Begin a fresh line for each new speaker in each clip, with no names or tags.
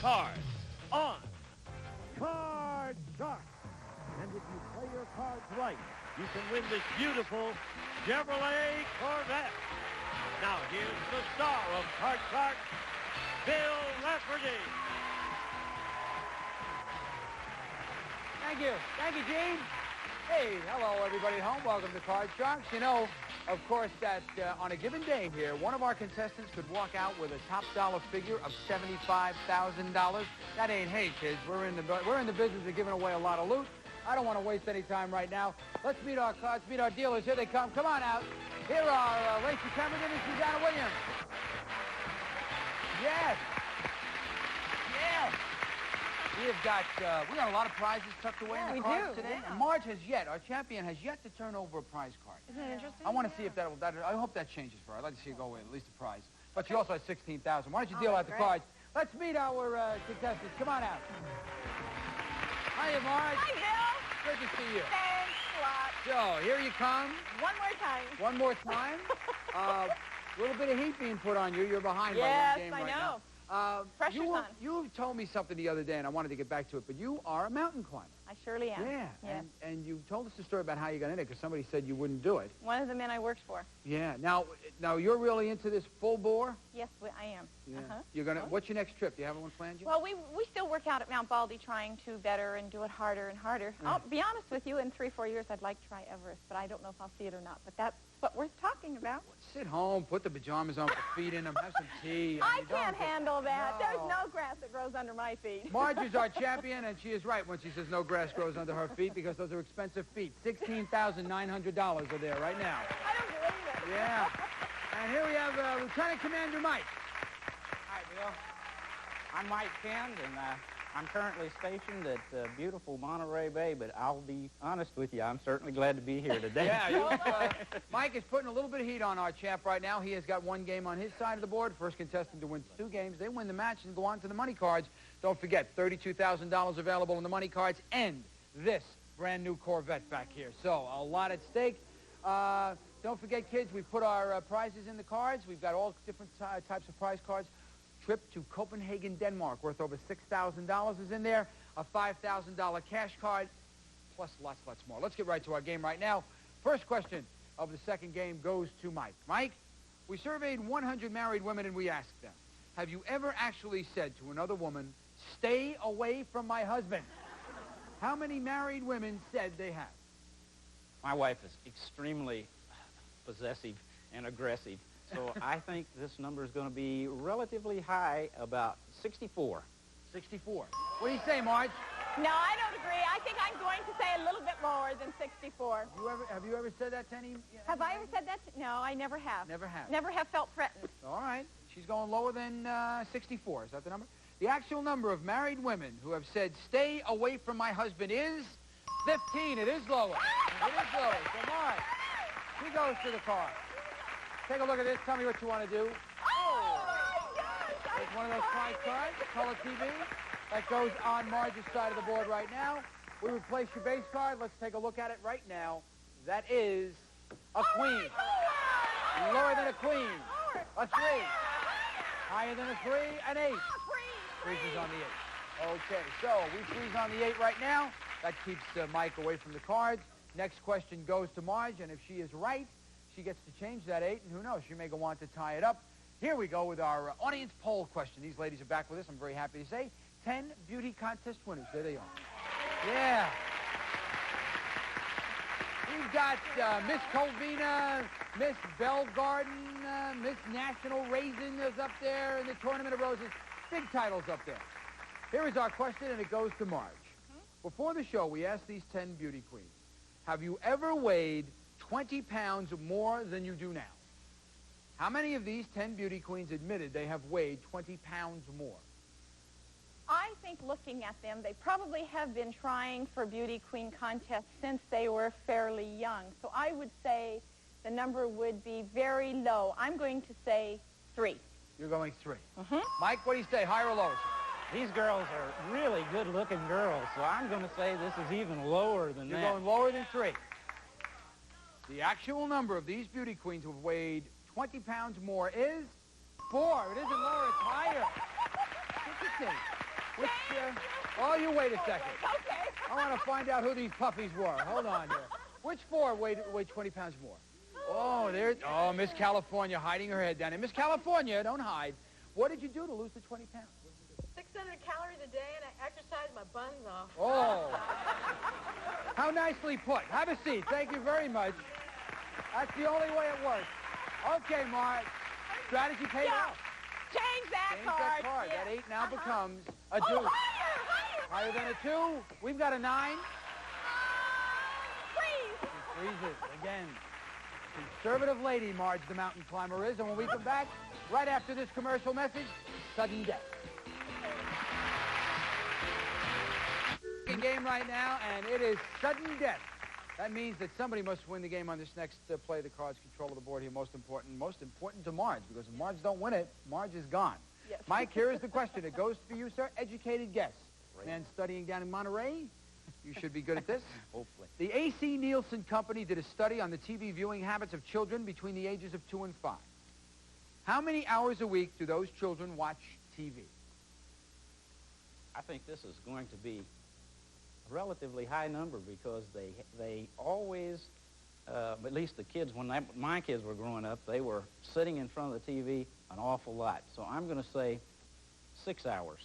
cards on Card Shark. And if you play your cards right, you can win this beautiful Chevrolet Corvette. Now here's the star of Card Shark, Bill Rafferty.
Thank you. Thank you, Gene. Hey, hello, everybody at home. Welcome to Card Sharks. You know, of course, that on a given day here, one of our contestants could walk out with a top dollar figure of $75,000. That ain't hey, kids. We're in the business of giving away a lot of loot. I don't want to waste any time right now. Let's meet our cards, meet our dealers. Here they come. Come on out. Here are Lacey Pemberton and Susanna Williams. Yes. Yes. We got a lot of prizes tucked away in the cards today.
Yeah.
And Marge our champion, has yet to turn over a prize card.
Isn't that interesting?
I want to see if I hope that changes for her. I'd like to see her go away with at least a prize. But she also has $16,000. Why don't you deal out the cards? Let's meet our contestants. Come on out. Hiya, Marge.
Hi, Bill.
Good to see you.
Thanks a lot.
So, here you come.
One more time.
One more time. A little bit of heat being put on you. You're behind by one game right now.
Pressure's on.
You told me something the other day, and I wanted to get back to it, but you are a mountain climber.
I surely am.
Yeah.
Yes.
And you told us the story about how you got in it, because somebody said you wouldn't do it.
One of the men I worked for.
Yeah. Now you're really into this full bore?
Yes, I am.
Yeah.
Uh-huh.
You're gonna. What's your next trip? Do you have one planned yet?
Well, we still work out at Mount Baldy trying to better and do it harder and harder. I'll be honest with you, in 3 or 4 years, I'd like to try Everest, but I don't know if I'll see it or not. But that's what we're talking about.
Sit home, put the pajamas on with the feet in them, have some tea.
I can't handle that.
No.
There's no grass that grows under my feet.
Marge is our champion, and she is right when she says no grass grows under her feet, because those are expensive feet. $16,900 are there right now.
I don't believe it.
Yeah. And here we have Lieutenant Commander Mike.
Hi, Bill. I'm Mike Kent, and I'm currently stationed at beautiful Monterey Bay, but I'll be honest with you, I'm certainly glad to be here today.
Yeah, Mike is putting a little bit of heat on our champ right now. He has got 1 game on his side of the board. First contestant to win 2 games. They win the match and go on to the money cards. Don't forget, $32,000 available in the money cards and this brand new Corvette back here. So, a lot at stake. Don't forget, kids, we put our prizes in the cards. We've got all different types of prize cards. Trip to Copenhagen, Denmark, worth over $6,000 is in there. A $5,000 cash card, plus lots more. Let's get right to our game right now. First question of the second game goes to Mike. Mike, we surveyed 100 married women, and we asked them, have you ever actually said to another woman, stay away from my husband? How many married women said they have?
My wife is extremely possessive and aggressive, so I think this number is going to be relatively high, about 64.
64. What do you say, Marge?
No, I don't agree. I think I'm going to say a little bit more than 64.
Have you ever said that to any?
Have I ever said that? No, I never have.
Never have.
Never have felt threatened.
All right. She's going lower than 64. Is that the number? The actual number of married women who have said, stay away from my husband is 15. It is lower. It is lower. So, Marge, she goes to the car. Take a look at this. Tell me what you want to do.
Oh, my gosh.
It's one of those prize cards, color TV, that goes on Marge's side of the board right now. We replace your base card. Let's take a look at it right now. That is a queen. Lower than a queen. A 3. Higher than a 3, an 8. Freezes on the 8. Okay, so we freeze on the 8 right now. That keeps Mike away from the cards. Next question goes to Marge, and if she is right, she gets to change that 8, and who knows, she may go on to tie it up. Here we go with our audience poll question. These ladies are back with us, I'm very happy to say. 10 beauty contest winners. There they are. Yeah. We've got Miss Colvina, Miss Bell Garden, Miss National Raisin is up there in the Tournament of Roses. Big titles up there. Here is our question, and it goes to Marge. Before the show, we asked these 10 beauty queens, have you ever weighed 20 pounds more than you do now? How many of these 10 beauty queens admitted they have weighed 20 pounds more?
I think looking at them, they probably have been trying for beauty queen contests since they were fairly young. So I would say the number would be very low. I'm going to say 3.
You're going 3. Mike, what do you say, higher or lower?
These girls are really good-looking girls, so I'm going to say this is even lower than that.
You're going lower than 3. The actual number of these beauty queens who have weighed 20 pounds more is 4. It isn't lower, it's higher. Interesting. Which, oh, you wait a second.
Okay.
I want to find out who these puppies were. Hold on here. Which four weigh 20 pounds more? Oh, there. Oh, Miss California hiding her head down there. Miss California, don't hide. What did you do to lose the 20 pounds?
600 calories a day, and I exercise my buns off.
Oh. How nicely put. Have a seat. Thank you very much. That's the only way it works. Okay, Marge. Strategy paid off.
Change that
Change
card.
that card.
Yeah.
That 8 now becomes a 2.
Oh, higher.
Higher than a 2. We've got a 9.
Freeze.
She freezes again. Conservative lady, Marge the mountain climber is. And when we come back, right after this commercial message, sudden death. Game right now, and it is sudden death. That means that somebody must win the game on this next play. The cards control of the board here. Most important to Marge, because if Marge don't win it, Marge is gone.
Yes.
Mike, here is the question. It goes for you, sir. Educated guess. Man studying down in Monterey. You should be good at this.
Hopefully.
The A.C. Nielsen Company did a study on the TV viewing habits of children between the ages of 2 and 5. How many hours a week do those children watch TV?
I think this is going to be a relatively high number because they always, at least the kids, when my kids were growing up, they were sitting in front of the TV an awful lot. So I'm going to say 6 hours.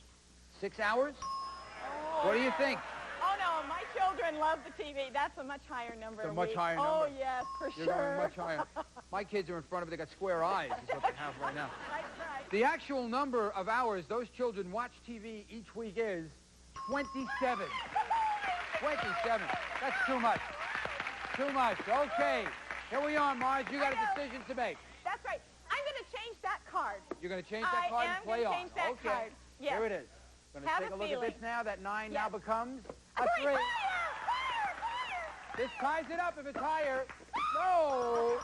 6 hours?
Oh,
What do you think?
Oh, no, my children love the TV. That's a much higher number.
It's a much higher
Oh,
number.
yes, for
You're
sure.
going much higher. My kids are in front of it. They got square eyes is what they have right now.
That's right.
The actual number of hours those children watch TV each week is 27. 27. That's too much. Too much. Okay. Here we are, Marge. You got a decision to make.
That's right. I'm going to change that card.
You're going to change that card and play
I am
on.
going to change that
Okay.
card. Yes.
Here it is. Going to
Have
take
a
a look
feeling.
at this now. That 9 now
Yes.
becomes a
Hurry,
3.
higher, higher.
This ties it up if it's higher. No.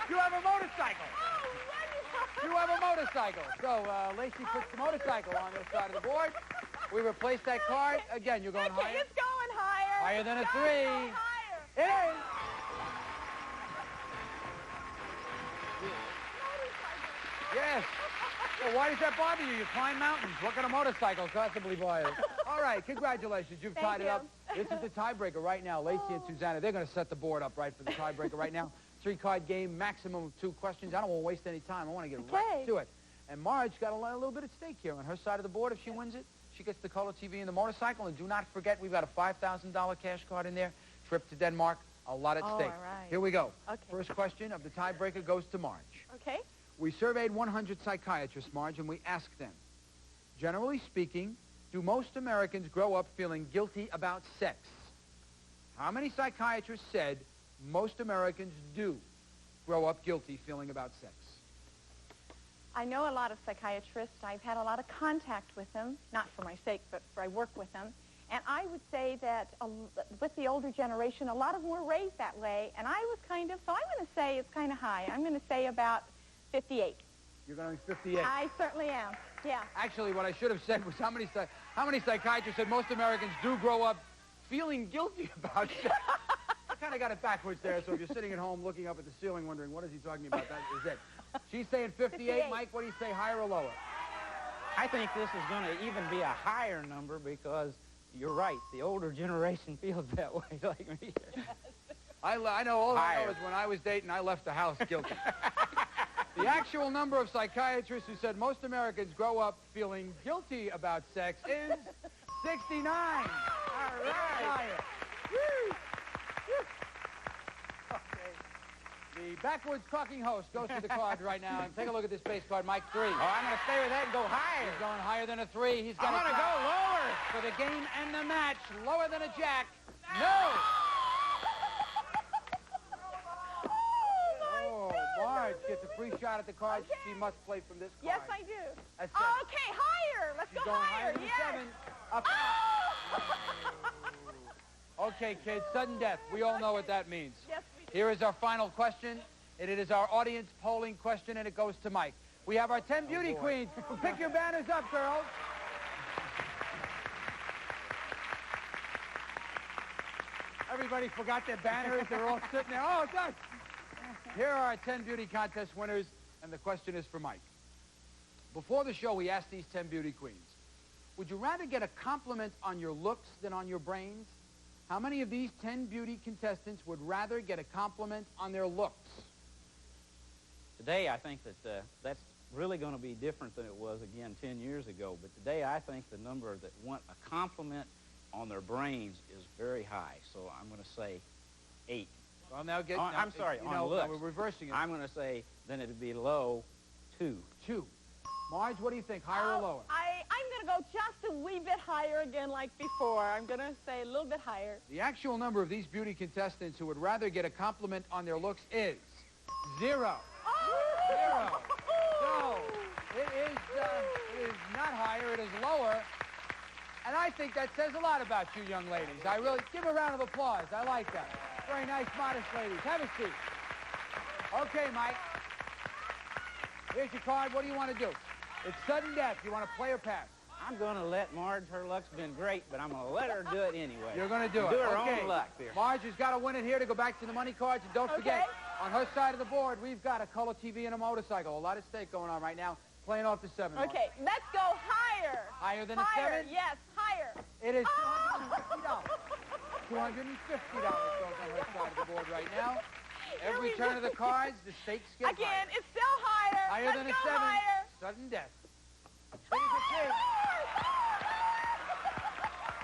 You have a motorcycle.
Oh, wonderful.
You have a motorcycle. So Lacey puts the motorcycle on this side of the board. We replace that card. Again, you're going
Okay,
higher.
it's going higher.
Higher than a
It's
3.
going higher.
It is. Yes. Well, why does that bother you? You climb mountains. What can a motorcycle possibly bother you? All right, congratulations. You've
Thank
tied it
you.
up. This is the tiebreaker right now. Lacey and Susanna, they're going to set the board up right for the tiebreaker right now. 3-card game, maximum of 2 questions. I don't want to waste any time. I want to get right to it. And Marge got a little bit at stake here. On her side of the board, if she wins it, she gets the color TV and the motorcycle. And do not forget, we've got a $5,000 cash card in there. Trip to Denmark, a lot at stake.
All right.
Here we go.
Okay.
First question of the tiebreaker goes to Marge.
Okay.
We surveyed 100 psychiatrists, Marge, and we asked them, generally speaking, do most Americans grow up feeling guilty about sex? How many psychiatrists said most Americans do grow up guilty feeling about sex?
I know a lot of psychiatrists. I've had a lot of contact with them, not for my sake, but for I work with them. And I would say that with the older generation, a lot of them were raised that way, and I was kind of, so I'm going to say it's kind of high. I'm going to say about 58.
You're going to be 58.
I certainly am, yeah.
Actually, what I should have said was how many psychiatrists said most Americans do grow up feeling guilty about sex. I kind of got it backwards there, so if you're sitting at home looking up at the ceiling wondering, what is he talking about, that is it. She's saying 58. Mike, what do you say, higher or lower?
I think this is going to even be a higher number because you're right. The older generation feels that way like me.
I know all I know is when I was dating, I left the house guilty. The actual number of psychiatrists who said most Americans grow up feeling guilty about sex is 69. All right. Okay. The backwards talking host goes to the card right now. And take a look at this base card, Mike 3.
Oh, I'm going to stay with that and go higher.
He's going higher than a 3. He's got
I'm going to go lower.
for the game and the match. Lower than a jack. No! Oh, Marge gets a free shot at the cards.
Okay.
She must play from this card.
Yes, I do.
That's 7.
Okay, higher. Let's
She's
go
going
higher.
higher than
Yes.
7. Up.
Oh!
Okay, kids, sudden death. We all know what that means.
Yes, we do.
Here is our final question. It is our audience polling question, and it goes to Mike. We have our 10 beauty queens. Pick your banners up, girls. Everybody forgot their banners. They're all sitting there. Oh, God. Here are our 10 beauty contest winners, and the question is for Mike. Before the show, we asked these 10 beauty queens, Would you rather get a compliment on your looks than on your brains? How many of these 10 beauty contestants would rather get a compliment on their looks?
Today, I think that that's really going to be different than it was, again, 10 years ago. But today, I think the number that want a compliment on their brains is very high. So I'm going to say 8.
Well, now get...
I'm sorry, on looks.
We're reversing it.
I'm going to say then it'd be low 2.
2. Marge, what do you think, higher or lower?
I'm going to go just a wee bit higher again like before. I'm going to say a little bit higher.
The actual number of these beauty contestants who would rather get a compliment on their looks is 0.
Oh!
0. So, it is not higher, it is lower. And I think that says a lot about you young ladies. I really, give a round of applause. I like that. Very nice, modest ladies. Have a seat. Okay, Mike. Here's your card. What do you want to do? It's sudden death. You want to play or pass?
I'm going to let Marge, her luck's been great, but I'm going to let her do it anyway.
You're going to do it.
Do her
okay.
own luck, dear.
Marge has got to win it here to go back to the money cards. And don't forget, on her side of the board, we've got a color TV and a motorcycle. A lot of stake going on right now. Playing off the 7. Marge.
Okay, let's go higher.
Higher than a 7?
Yes, higher.
It is $250. $250 goes on her side of the board right now. Every turn of the cards, the stakes get
Again,
higher.
it's still higher.
Higher
let's
than a
go
7.
Higher.
Sudden death. It is a 3.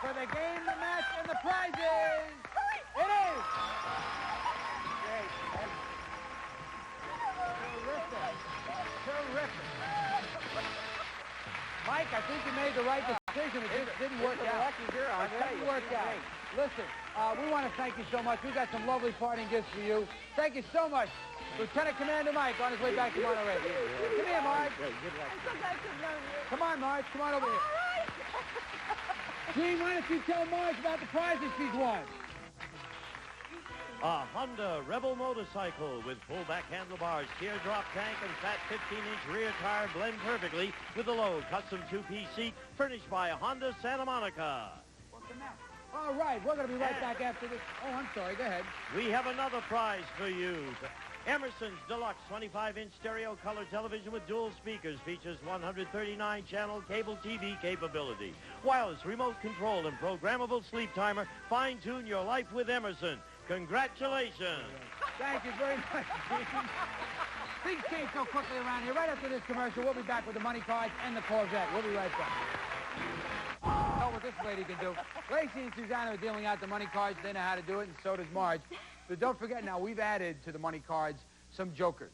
For the game, the match, and the prizes. It is. Great. Terrific. Terrific. Mike, I think you made the right decision. It just didn't work out. It didn't work out. Listen, we want to thank you so much. We've got some lovely parting gifts for you. Thank you so much. Lieutenant Commander Mike on his way back to Monterey. Come here, Marge.
I'm so glad to have known you.
Come on, Marge. Come on over here.
All right.
Gene, why don't you tell Marge about the prizes she's won?
A Honda Rebel motorcycle with full-back handlebars, teardrop tank, and fat 15-inch rear tire blend perfectly with a low custom 2-piece seat furnished by Honda Santa Monica.
What's the matter? All right, we're going to be right back after this. Oh, I'm sorry. Go ahead.
We have another prize for you. Emerson's Deluxe 25-inch stereo color television with dual speakers features 139-channel cable TV capability. Wireless remote control and programmable sleep timer. Fine-tune your life with Emerson. Congratulations.
Thank you very much, Gene. Things change so quickly around here. Right after this commercial, we'll be back with the money cards and the Corvette. We'll be right back. Oh, what this lady can do. Lacey and Susanna are dealing out the money cards. They know how to do it, and so does Marge. But don't forget now, we've added to the money cards some jokers.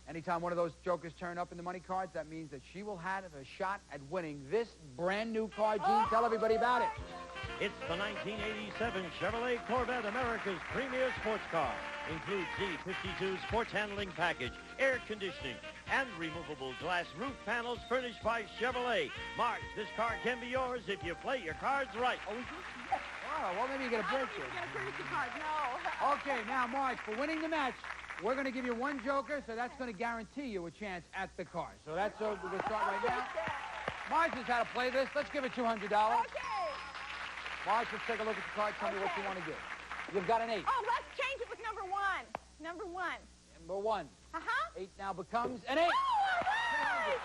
Anytime one of those jokers turn up in the money cards, that means that she will have a shot at winning this brand new car. Gene, tell everybody about it.
It's the 1987 Chevrolet Corvette, America's premier sports car. Includes Z52 sports handling package, air conditioning, and removable glass roof panels furnished by Chevrolet. Marge, this car can be yours if you play your cards right.
Oh, yes. Oh, well, maybe you get a break here.
Get a courtesy card. No.
Okay, now, Marge, for winning the match, we're going to give you one joker, so that's going to guarantee you a chance at the car. So that's we'll start right now. Marge knows how to play this. Let's give it $200.
Okay.
Marge, let's take a look at the card. Tell me what you want to do. You've got an 8.
Oh, let's change it with number 1. Number 1.
Number 1.
Uh-huh.
8 now becomes an 8.
Oh, all right.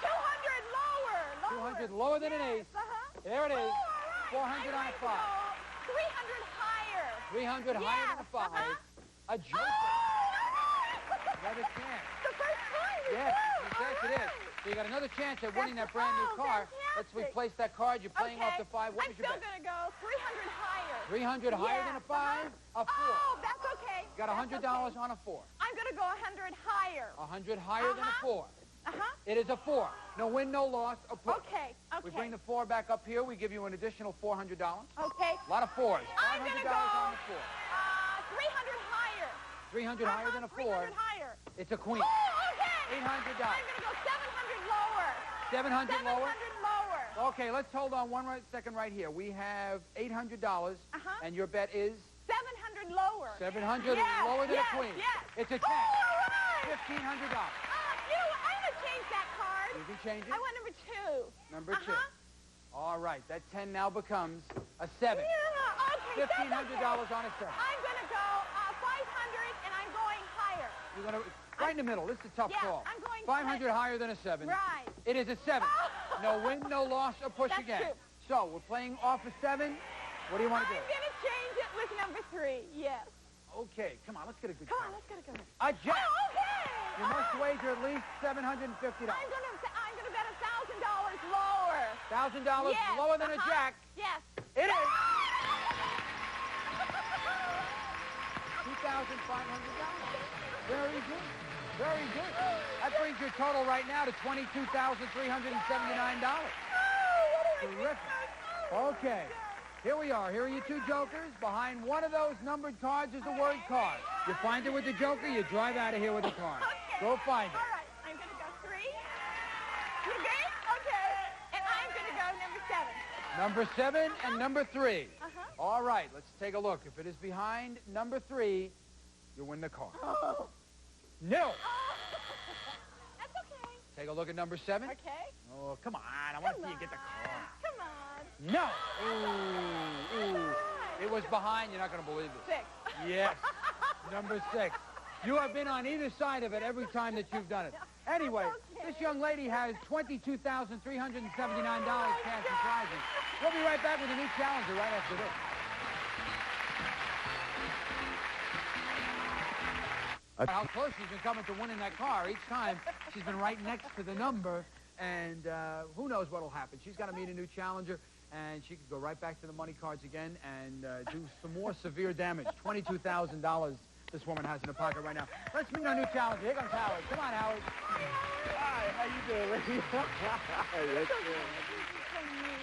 200 lower.
200 lower than an 8.
Uh-huh.
There it is.
Oh, all right.
400 on a 5.
300 higher.
300 higher than a 5.
Uh-huh.
A joker.
Oh,
Another chance.
the first time.
Yes, yes, it is. So you got another chance at winning that brand new car. Let's replace that card. You're playing off the 5. What was your bet?
I'm still going to go 300 higher.
300 higher than a 5? A 4.
Oh, that's okay.
Got $100
okay.
on a 4.
I'm going to go 100 higher.
100 higher than a 4.
Uh-huh.
It is a 4. No win, no loss. A push.
Okay, okay.
We bring the 4 back up here. We give you an additional $400.
Okay.
A lot of 4s.
I'm going to
$500
go
on the 4.
300 higher.
300 higher than a 4.
300 higher.
It's a queen.
Oh, okay.
$800.
I'm going to go 700 lower.
700 lower?
700 lower.
Okay, let's hold on one second right here. We have $800, and your bet is?
700 lower.
700
yes,
lower than
yes,
a queen.
Yes.
It's a 10.
Oh, all right.
$1,500.
I'm going to change that card.
You can change it.
I want number 2.
Number 2. All right, that 10 now becomes a 7.
Yeah, okay.
$1,500 on a 7.
I'm going to go 500, and I'm going higher.
You're going to right in the middle. This is a tough call.
I'm going
500 higher than a 7.
Right.
It is a 7.
Oh.
No win, no loss, or push
That's
again.
true.
So, we're playing off of 7. What do you want to do?
I'm going to change it with number 3, yes.
Okay, come on, let's get a good
Come on,
count.
let's get it going.
A jack.
Oh, okay.
You must wager at least $750.
I'm gonna bet $1,000 lower.
$1,000
Yes,
lower than a jack.
Yes.
It is. $2,500. Very good. Very good. That brings your total right now to $22,379. Terrific. Okay. Here we are. Here are your 2 jokers. Behind one of those numbered cards is the word card. You find it with the joker, you drive out of here with the card.
Okay.
Go find it.
All right. I'm going to go 3. You agree? Okay. And I'm going to go number 7.
Number 7 and number 3.
Uh-huh.
All right. Let's take a look. If it is behind number 3, you win the card.
Oh.
No.
That's okay.
Take a look at number 7.
Okay.
Oh, come on. I want to see you get the card.
Come on.
No. Ooh. It was behind. You're not going to believe this.
6.
Yes. Number 6. You have been on either side of it every time that you've done it. Anyway,
Okay.
this young lady has $22,379 cash and prizes. We'll be right back with a new challenger right after this. How close she's been coming to winning that car. Each time she's been right next to the number, and who knows what will happen. She's got to meet a new challenger, and she could go right back to the money cards again and do some more severe damage. $22,000 this woman has in her pocket right now. Let's meet our new challenger. Here comes Howard. Come on, Howard.
Hi, how you doing, lady?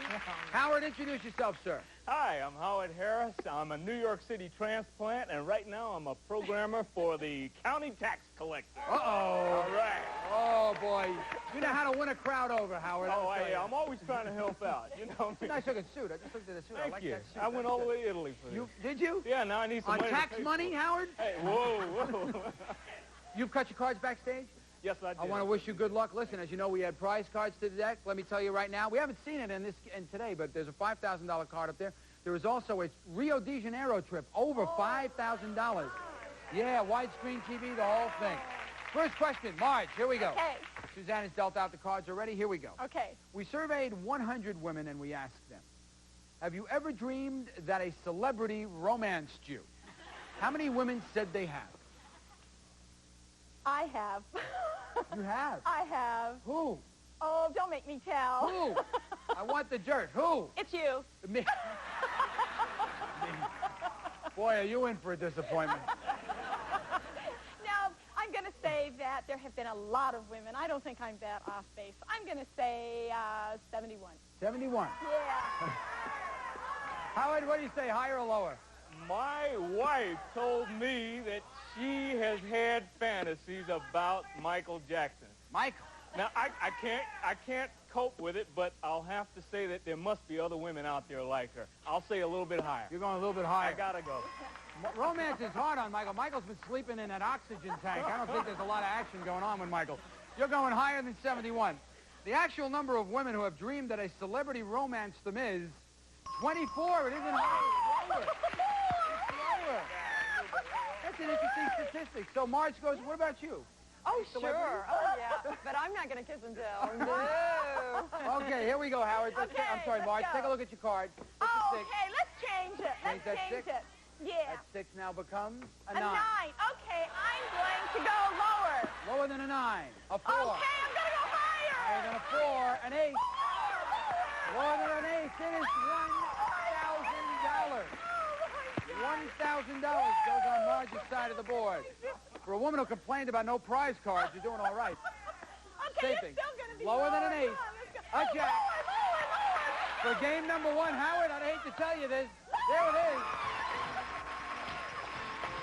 That's
Howard, introduce yourself, sir.
Hi, I'm Howard Harris. I'm a New York City transplant, and right now I'm a programmer for the county tax collector.
Uh-oh.
All right.
Oh, boy. You know how to win a crowd over, Howard.
Oh,
I'll tell you.
I'm always trying to help out. You know me.
Nice looking suit. I just looked at the suit. I
Thank
like
you.
that suit.
I went all the way to Italy for this.
You did you?
Yeah, now I need some
On
money to
tax
pay
money,
for it.
Howard?
Hey, whoa.
You've cut your cards backstage?
Yes, I did.
I want to wish you good luck. Listen, as you know, we had prize cards to the deck. Let me tell you right now, we haven't seen it in today, but there's a $5,000 card up there. There is also a Rio de Janeiro trip, over $5,000. Yeah, widescreen TV, the whole thing. First question, Marge, here we go.
Okay.
Suzanne has dealt out the cards already. Here we go.
Okay.
We surveyed 100 women, and we asked them, have you ever dreamed that a celebrity romanced you? How many women said they have?
I have.
You have?
I have.
Who?
Oh, don't make me tell.
Who? I want the dirt. Who?
It's you.
Me. Me. Boy, are you in for a disappointment.
Now, I'm going to say that there have been a lot of women. I don't think I'm that off base. I'm going to say 71.
71.
Yeah.
Howard, what do you say, higher or lower?
My wife told me that she has had fantasies about Michael Jackson.
Michael.
Now, I can't cope with it, but I'll have to say that there must be other women out there like her. I'll say a little bit higher.
You're going a little bit higher.
I gotta go.
Romance is hard on Michael. Michael's been sleeping in that oxygen tank. I don't think there's a lot of action going on with Michael. You're going higher than 71. The actual number of women who have dreamed that a celebrity romanced them is 24. It isn't higher. It's lower. It's lower. That's an interesting statistic. So Marge goes, what about you?
Oh,
Celebrity?
sure. Oh, yeah. But I'm not going to kiss and tell. No.
Okay, here we go, Howard.
Okay,
I'm sorry,
let's
Marge.
go.
Take a look at your card.
Oh,
Six.
okay. Let's change it.
Change that
Let's change
six?
it. Yeah.
That 6 now becomes a 9.
A 9. Okay, I'm going to go lower.
Lower than a 9. A 4.
Okay, I'm going to go higher.
Higher than a 4. An 8. Lower than an 8. It is $1,000. $1,000 goes on Marge's side of the board. For a woman who complained about no prize cards, you're doing all right.
Okay,
Safing.
it's still going to be
Lower than an 8.
Come on, let's go.
A
Oh,
jack.
lower.
For game number 1, Howard, I'd hate to tell you this. There it is.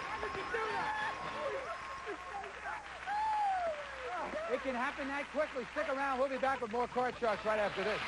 How did you do that? It can happen that quickly. Stick around. We'll be back with more Card Sharks right after this.